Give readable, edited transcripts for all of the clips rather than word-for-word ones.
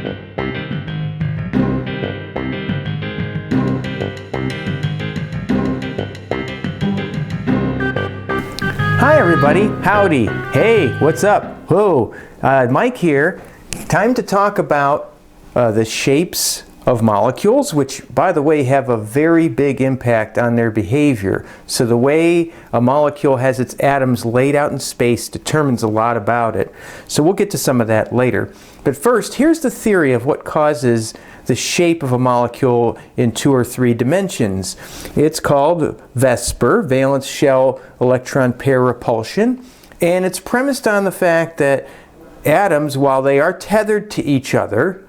Hi everybody, howdy, hey, what's up? Whoa, Mike here. Time to talk about the shapes of molecules, which by the way have a very big impact on their behavior. So the way a molecule has its atoms laid out in space determines a lot about it. So we'll get to some of that later. But first, here's the theory of what causes the shape of a molecule in 2 or 3 dimensions. It's called VSEPR, valence shell electron pair repulsion, and it's premised on the fact that atoms, while they are tethered to each other,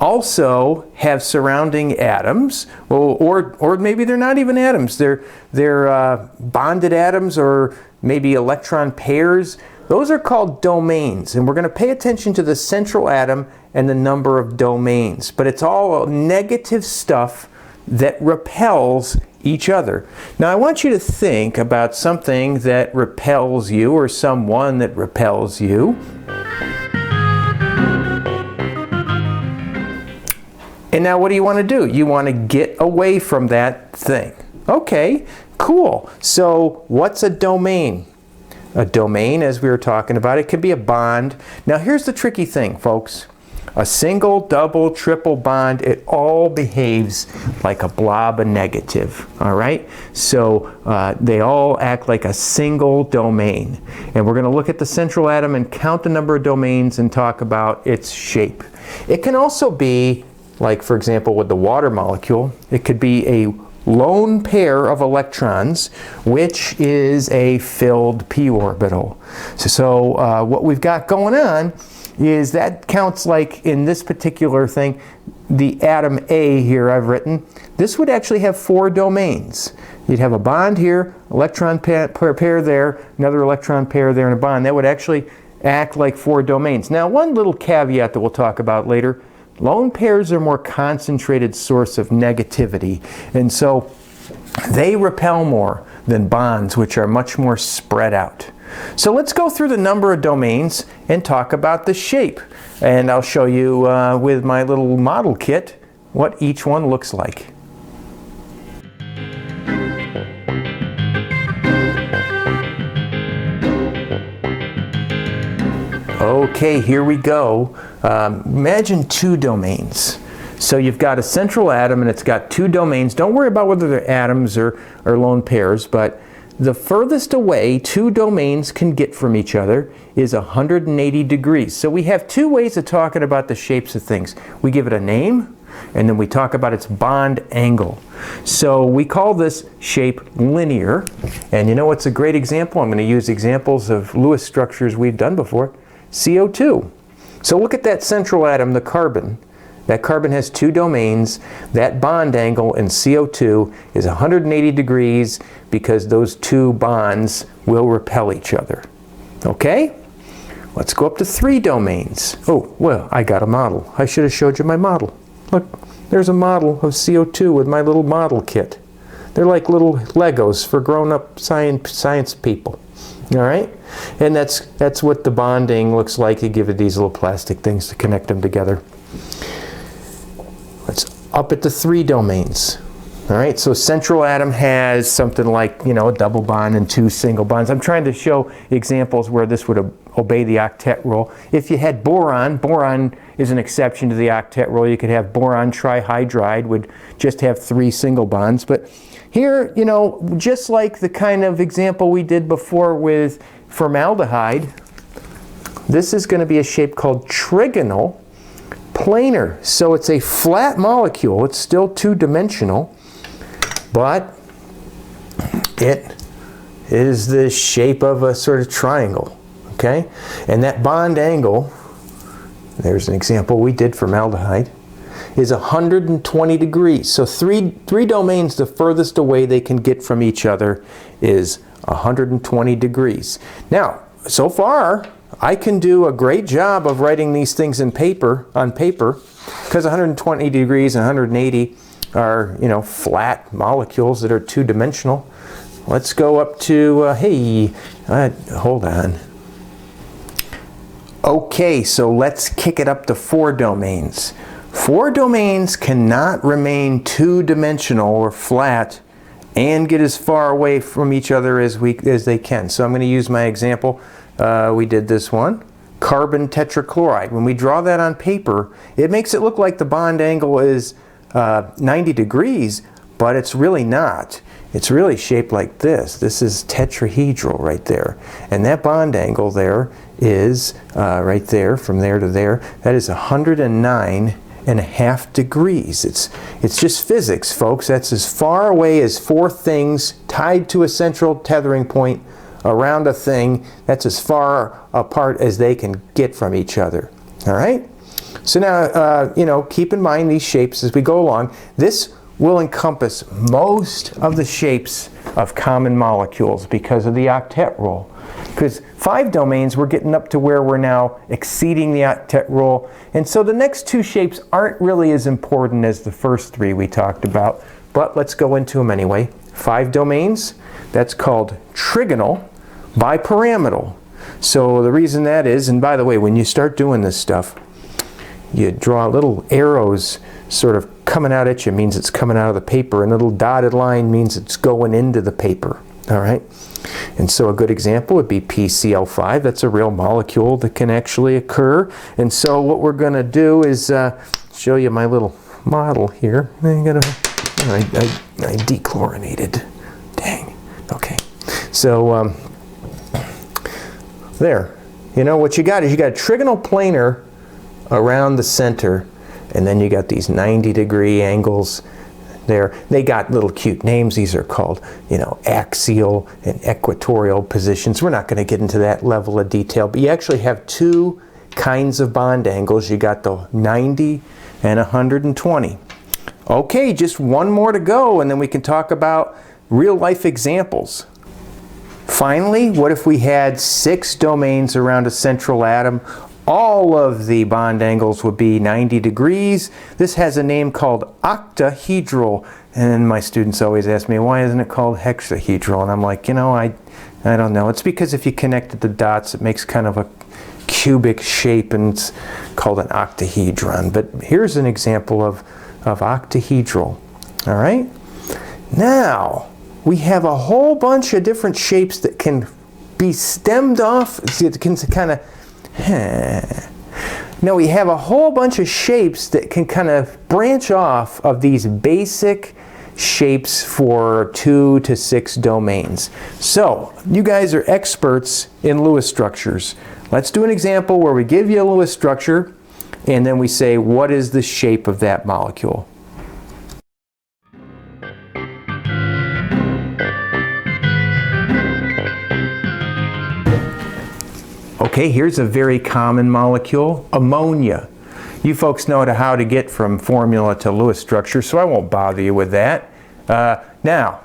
also have surrounding atoms, or maybe they're not even atoms, they're bonded atoms or maybe electron pairs. Those are called domains, and we're going to pay attention to the central atom and the number of domains. But it's all negative stuff that repels each other. Now I want you to think about something that repels you or someone that repels you. And now what do you want to do? You want to get away from that thing. Okay, cool. So what's a domain? A domain, as we were talking about, it could be a bond. Now here's the tricky thing, folks. A single, double, triple bond, it all behaves like a blob of negative, all right? So they all act like a single domain. And we're going to look at the central atom and count the number of domains and talk about its shape. It can also be, like for example with the water molecule, it could be a lone pair of electrons, which is a filled p orbital. So what we've got going on is that counts, like in this particular thing, the atom A here I've written, this would actually have 4 domains. You'd have a bond here, electron pair there, another electron pair there, and a bond. That would actually act like 4 domains. Now one little caveat that we'll talk about later, lone pairs are a more concentrated source of negativity, and so they repel more than bonds, which are much more spread out. So let's go through the number of domains and talk about the shape. And I'll show you with my little model kit what each one looks like. Okay, here we go. Imagine 2 domains. So you've got a central atom and it's got 2 domains. Don't worry about whether they're atoms or lone pairs, but the furthest away 2 domains can get from each other is 180 degrees. So we have 2 ways of talking about the shapes of things. We give it a name, and then we talk about its bond angle. So we call this shape linear. And you know what's a great example? I'm going to use examples of Lewis structures we've done before. CO2. So look at that central atom, the carbon. That carbon has 2 domains. That bond angle in CO2 is 180 degrees because those 2 bonds will repel each other. Okay? Let's go up to 3 domains. Oh, well, I got a model. I should have showed you my model. Look, there's a model of CO2 with my little model kit. They're like little Legos for grown-up science people. All right? And that's what the bonding looks like. You give it these little plastic things to connect them together. Let's up it to 3 domains. All right, so central atom has something like, you know, a double bond and 2 single bonds. I'm trying to show examples where this would obey the octet rule. If you had boron, boron is an exception to the octet rule. You could have boron trihydride, would just have 3 single bonds. But here, you know, just like the kind of example we did before with formaldehyde, this is going to be a shape called trigonal planar. So it's a flat molecule. It's still 2-dimensional, but it is the shape of a sort of triangle. Okay? And that bond angle, there's an example we did for formaldehyde, is 120 degrees. So three domains, the furthest away they can get from each other is 120 degrees. Now, so far, I can do a great job of writing these things on paper, because 120 degrees and 180 are, you know, flat molecules that are 2-dimensional. Let's go up to, hold on. Okay, so let's kick it up to 4 domains. 4 domains cannot remain two-dimensional or flat and get as far away from each other as they can. So I'm going to use my example. We did this one. Carbon tetrachloride. When we draw that on paper, it makes it look like the bond angle is 90 degrees, but it's really not. It's really shaped like this. This is tetrahedral right there. And that bond angle there is right there, from there to there, that is 109.5 degrees. It's just physics, folks. That's as far away as 4 things tied to a central tethering point around a thing. That's as far apart as they can get from each other. All right? So now, you know, keep in mind these shapes as we go along. This will encompass most of the shapes of common molecules because of the octet rule. Because 5 domains, we're getting up to where we're now exceeding the octet rule. And so the next 2 shapes aren't really as important as the first 3 we talked about. But let's go into them anyway. 5 domains, that's called trigonal pyramidal. So the reason that is, and by the way, when you start doing this stuff, you draw little arrows sort of coming out at you, means it's coming out of the paper, and a little dotted line means it's going into the paper. All right? And so a good example would be PCl5. That's a real molecule that can actually occur. And so what we're going to do is show you my little model here. I dechlorinated. Dang. Okay. So there. You know, what you got is you got a trigonal planar around the center, and then you got these 90-degree angles there. They got little cute names. These are called, you know, axial and equatorial positions. We're not going to get into that level of detail, but you actually have 2 kinds of bond angles. You got the 90 and 120. Okay, just one more to go, and then we can talk about real-life examples. Finally, what if we had 6 domains around a central atom? All of the bond angles would be 90 degrees. This has a name called octahedral. And my students always ask me, why isn't it called hexahedral? And I'm like, you know, I don't know. It's because if you connected the dots, it makes kind of a cubic shape, and it's called an octahedron. But here's an example of octahedral. All right? Now, we have a whole bunch of different shapes that can be stemmed off. It can kind of Now we have a whole bunch of shapes that can kind of branch off of these basic shapes for 2 to 6 domains. So you guys are experts in Lewis structures. Let's do an example where we give you a Lewis structure and then we say, what is the shape of that molecule? Okay, here's a very common molecule, ammonia. You folks know how to get from formula to Lewis structure, so I won't bother you with that. Now,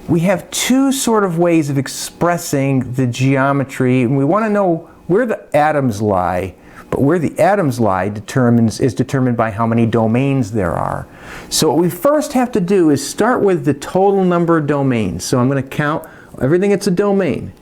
we have 2 sort of ways of expressing the geometry, and we want to know where the atoms lie. But where the atoms lie is determined by how many domains there are. So what we first have to do is start with the total number of domains. So I'm going to count everything that's a domain.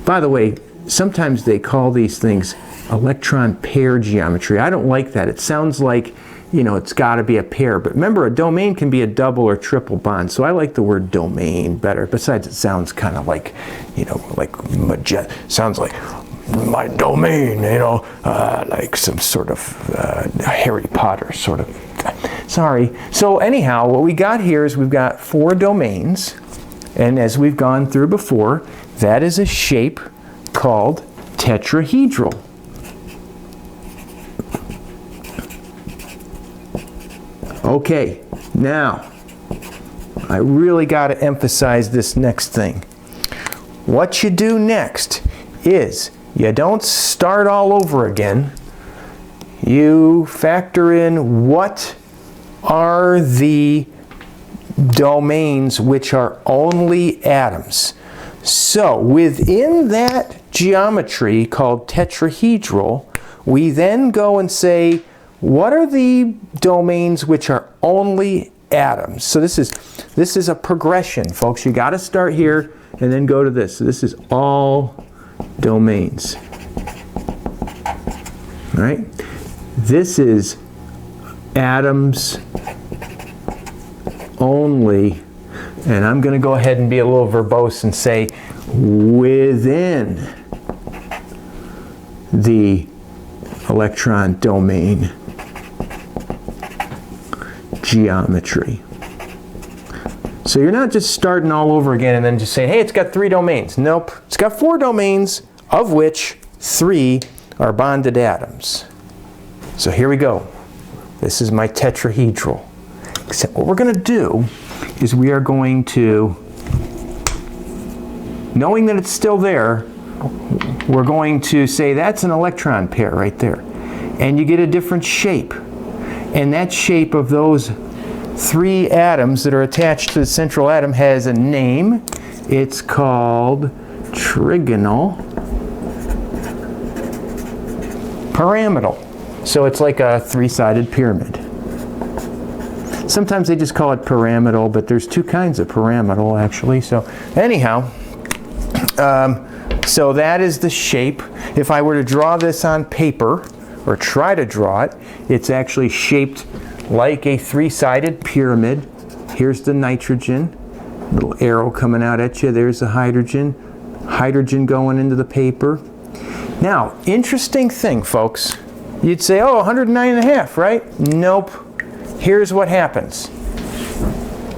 By the way, sometimes they call these things electron pair geometry. I don't like that. It sounds like, you know, it's got to be a pair. But remember, a domain can be a double or triple bond. So I like the word domain better. Besides, it sounds kind of like, you know, like sounds like my domain, you know, like some sort of Harry Potter sort of. Sorry. So anyhow, what we got here is we've got 4 domains. And as we've gone through before, that is a shape called tetrahedral. Okay, now I really got to emphasize this next thing. What you do next is you don't start all over again. You factor in what are the domains which are only atoms. So within that geometry called tetrahedral, we then go and say, what are the domains which are only atoms? So this is a progression, folks. You got to start here and then go to this. So this is all domains. All right? This is atoms only, and I'm going to go ahead and be a little verbose and say within the electron domain geometry. So you're not just starting all over again and then just saying, hey, it's got 3 domains. Nope, it's got 4 domains, of which 3 are bonded atoms. So here we go. This is my tetrahedral. Except what we're going to do is we are going to, knowing that it's still there, we're going to say that's an electron pair right there. And you get a different shape. And that shape of those 3 atoms that are attached to the central atom has a name. It's called Trigonal Pyramidal. So it's like a 3-sided pyramid. Sometimes they just call it pyramidal, but there's 2 kinds of pyramidal actually. So anyhow, so that is the shape. If I were to draw this on paper, or try to draw it, it's actually shaped like a 3-sided pyramid. Here's the nitrogen, little arrow coming out at you. There's the hydrogen, hydrogen going into the paper. Now, interesting thing, folks. You'd say, oh, 109.5, right? Nope. Here's what happens.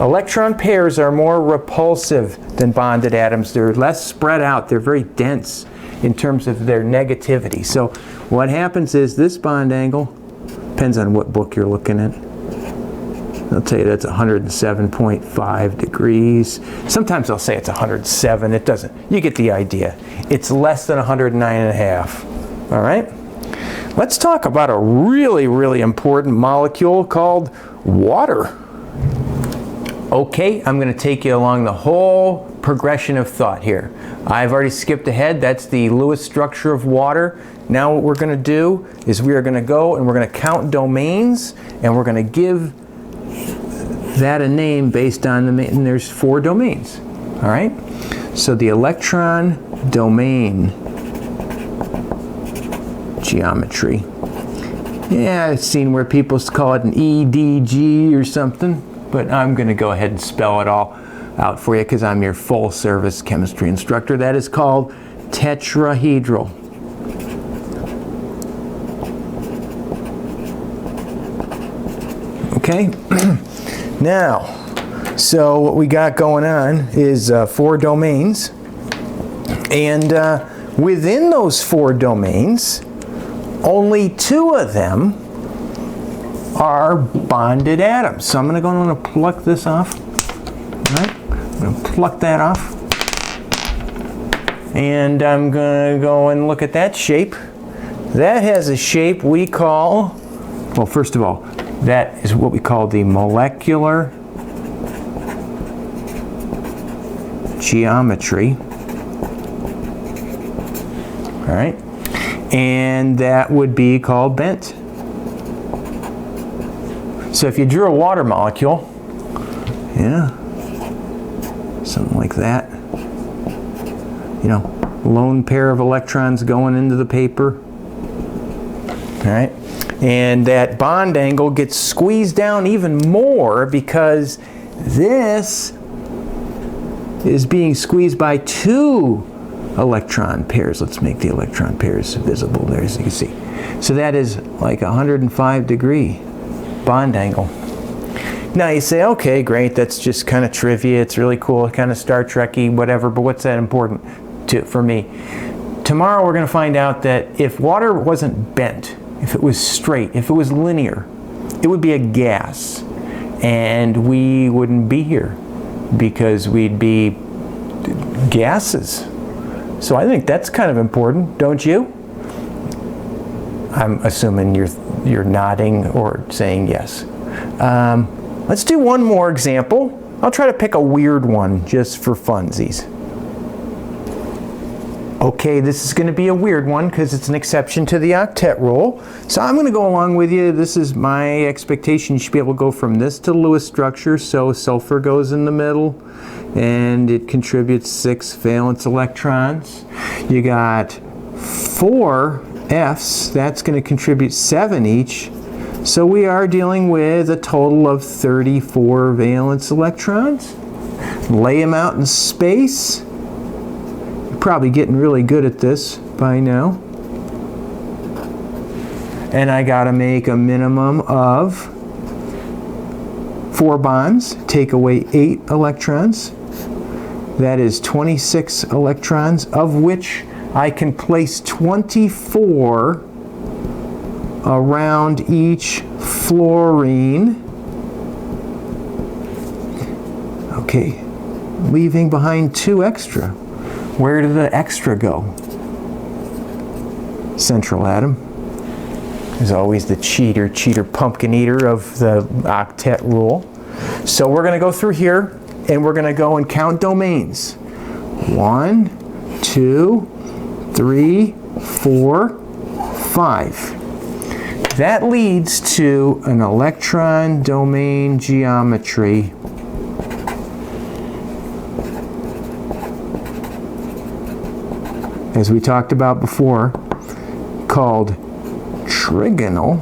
Electron pairs are more repulsive than bonded atoms. They're less spread out. They're very dense in terms of their negativity. So what happens is this bond angle, depends on what book you're looking at. I'll tell you that's 107.5 degrees. Sometimes I'll say it's 107. It doesn't. You get the idea. It's less than 109.5. All right? Let's talk about a really, really important molecule called water. Okay, I'm going to take you along the whole progression of thought here. I've already skipped ahead. That's the Lewis structure of water. Now what we're going to do is we are going to go and we're going to count domains, and we're going to give that a name based on the, and there's 4 domains. All right? So the electron domain geometry. Yeah, I've seen where people call it an EDG or something, but I'm going to go ahead and spell it all out for you because I'm your full service chemistry instructor. That is called tetrahedral. Okay, now, so what we got going on is 4 domains, and within those 4 domains, only 2 of them are bonded atoms. So I'm going to go and pluck this off. All right, I'm going to pluck that off, and I'm going to go and look at that shape. That has a shape we call, well, first of all, that is what we call the molecular geometry. All right, and that would be called bent. So if you drew a water molecule, yeah, something like that, you know, lone pair of electrons going into the paper, all right, and that bond angle gets squeezed down even more because this is being squeezed by 2 electron pairs. Let's make the electron pairs visible there, as you can see. So that is like a 105-degree bond angle. Now you say, okay, great, that's just kind of trivia, it's really cool, kind of Star Trek-y, whatever, but what's that important for me? Tomorrow we're going to find out that if water wasn't bent, if it was straight, if it was linear, it would be a gas, and we wouldn't be here because we'd be gases. So I think that's kind of important, don't you? I'm assuming you're nodding or saying yes. Let's do one more example. I'll try to pick a weird one just for funsies. Okay, this is going to be a weird one because it's an exception to the octet rule. So I'm going to go along with you. This is my expectation. You should be able to go from this to Lewis structure. So sulfur goes in the middle and it contributes 6 valence electrons. You got 4 F's, that's going to contribute 7 each. So we are dealing with a total of 34 valence electrons. Lay them out in space. You're probably getting really good at this by now. And I got to make a minimum of 4 bonds, take away 8 electrons. That is 26 electrons, of which I can place 24 around each fluorine. Okay, leaving behind 2 extra. Where did the extra go? Central atom. There's always the cheater pumpkin eater of the octet rule. So we're going to go through here and we're going to go and count domains. 1, 2, 3, 4, 5. That leads to an electron domain geometry as we talked about before, called Trigonal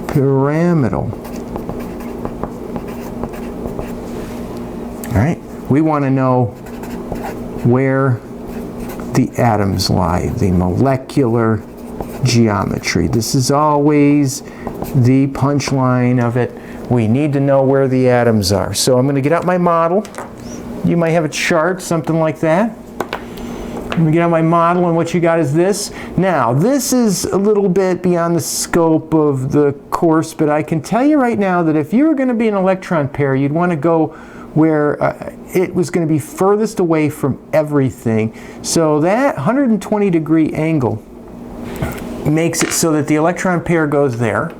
Pyramidal. All right, we want to know where the atoms lie, the molecular geometry. This is always the punchline of it. We need to know where the atoms are. So I'm going to get out my model. You might have a chart, something like that. I'm going to get out my model, and what you got is this. Now, this is a little bit beyond the scope of the course, but I can tell you right now that if you were going to be an electron pair, you'd want to go where it was going to be furthest away from everything. So that 120-degree angle makes it so that the electron pair goes there,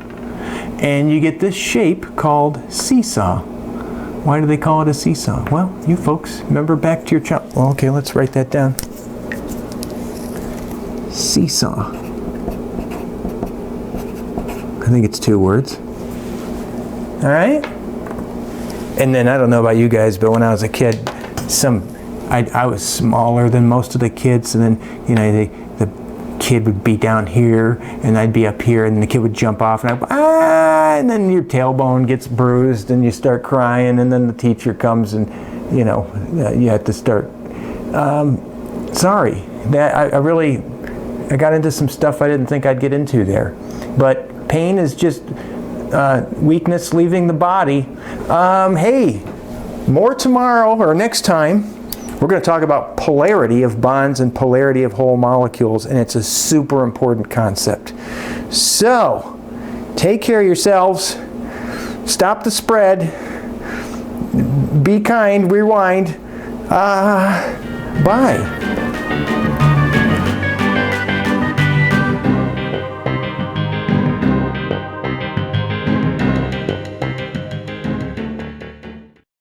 and you get this shape called seesaw. Why do they call it a seesaw? Well, you folks, remember back to your child. Well, okay, let's write that down. Seesaw. I think it's 2 words. All right? And then I don't know about you guys, but when I was a kid, I was smaller than most of the kids, and then the kid would be down here, and I'd be up here, and the kid would jump off, and and then your tailbone gets bruised, and you start crying, and then the teacher comes, and you have to start. Sorry, that I got into some stuff I didn't think I'd get into there, but pain is just weakness leaving the body. Hey, more tomorrow or next time. We're going to talk about polarity of bonds and polarity of whole molecules, and it's a super important concept. So, take care of yourselves. Stop the spread. Be kind. Rewind. Bye.